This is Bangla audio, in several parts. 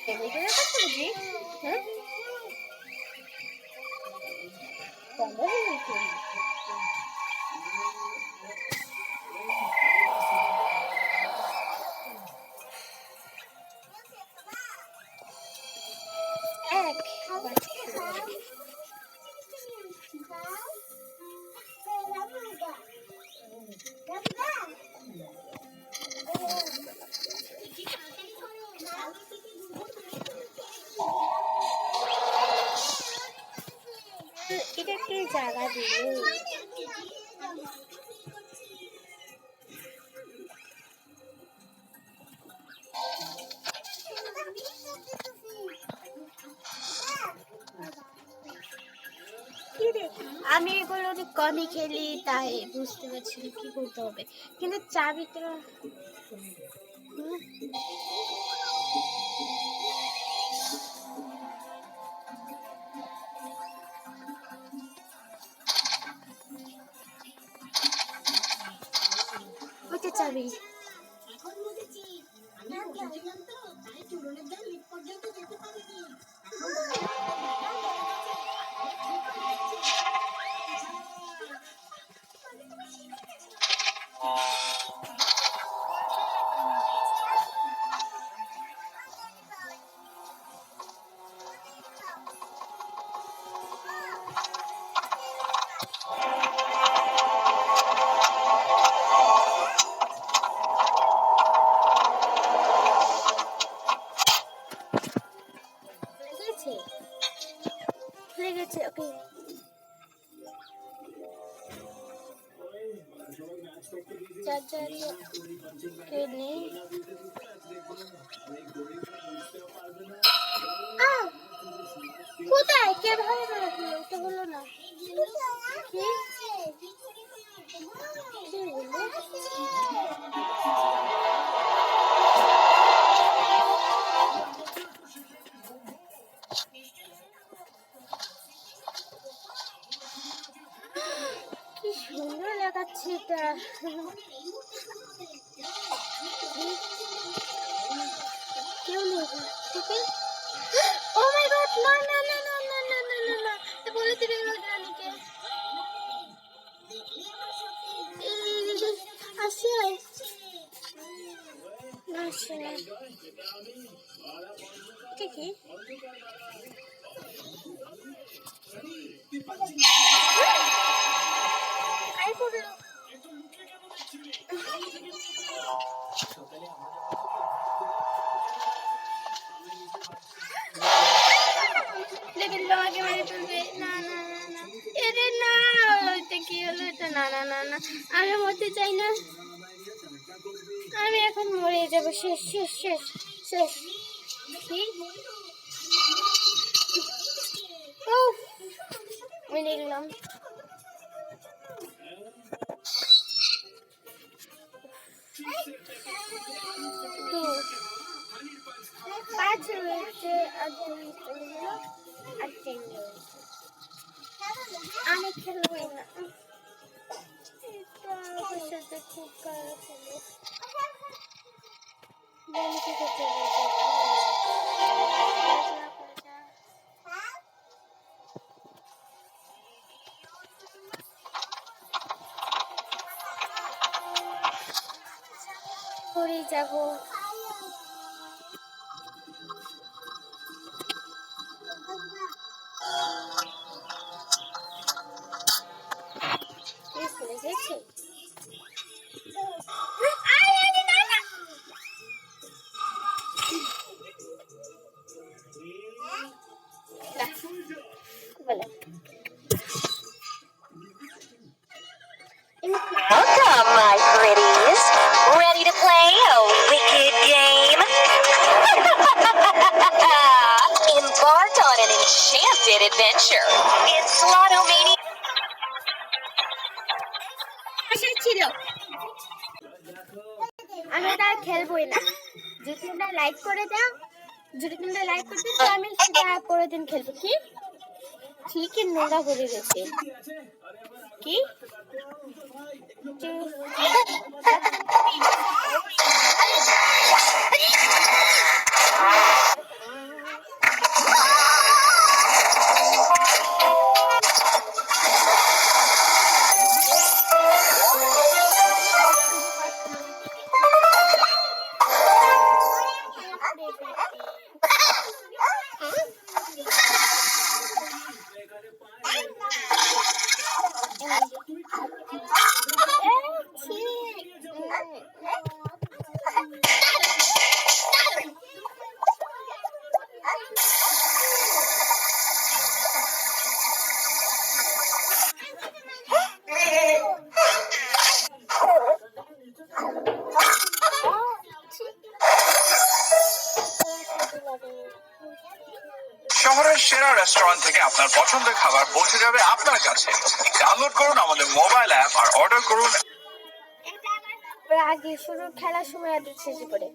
টেবিলের কথা বুঝি হ্যাঁ বন্ধ হয়ে গেছে এক এটা কি জায়গা দিল আমি এগুলো কমই খেলি তাই বুঝতে পারছি না কি করতে হবে কিন্তু চাবিটা ওইটা চাবি লেগেছে ওকে চার্জার নেই কোথায় কে ভালো রাখলো ওটা বলো না কি সুন্দর লাগাচ্ছে এটা কেউ নেই ও মাই গড না না না না না না না না না বলে দিবে রানীকে আসে আসে এটা কি আই পড়লো লেবেল আগে মেরে ফেলবে না না না না এরে না এটা কি হলো এটা না না না না আমি মরতে চাই না আমি এখন মরে যাব শেষ শেষ শেষ শেষ কি ও মেরে গেলাম পাঁচ রয়েছে আমি খেলবো না সাথে খুব খারাপ হলো কি করতে করে যাবো Welcome, my pretties. Ready to play a wicked game? Embark on an enchanted adventure in Slotomania. আমি আর খেলবই না যদি তোমরা লাইক করে দাও যদি তোমরা লাইক করতে তো আমি সেটা পরের দিন খেলবো কি ঠিকই নোংরা করে গেছে কি শহরের সেরা রেস্টুরেন্ট থেকে আপনার পছন্দের খাবার পৌঁছে যাবে আপনার কাছে। ডাউনলোড করুন আমাদের মোবাইল অ্যাপ আর অর্ডার করুন। আগে শুরু খেলার সময় এত শেষে পড়ে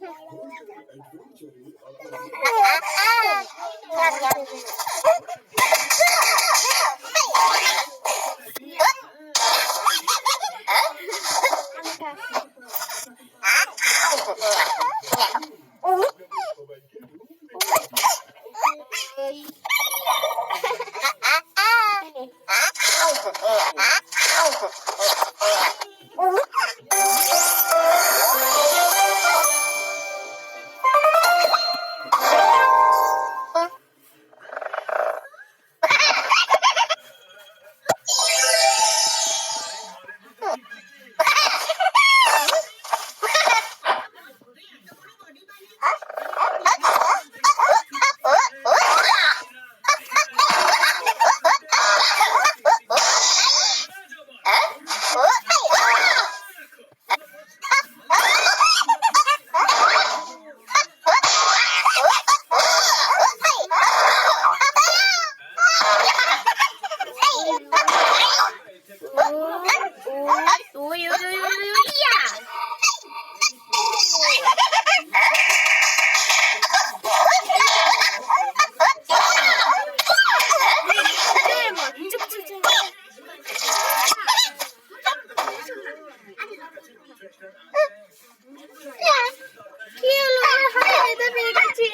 কি হলো হাতে পেয়ে গেছে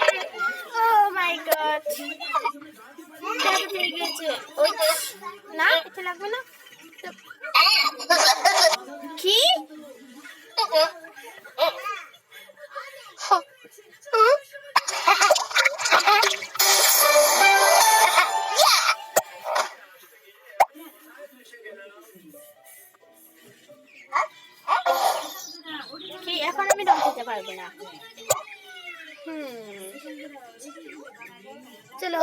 ও মাই গড হাতে পেয়ে গেছে ওই না এটা লাগবে না কি কি এখন আমি রং দিতে পারবো না চলো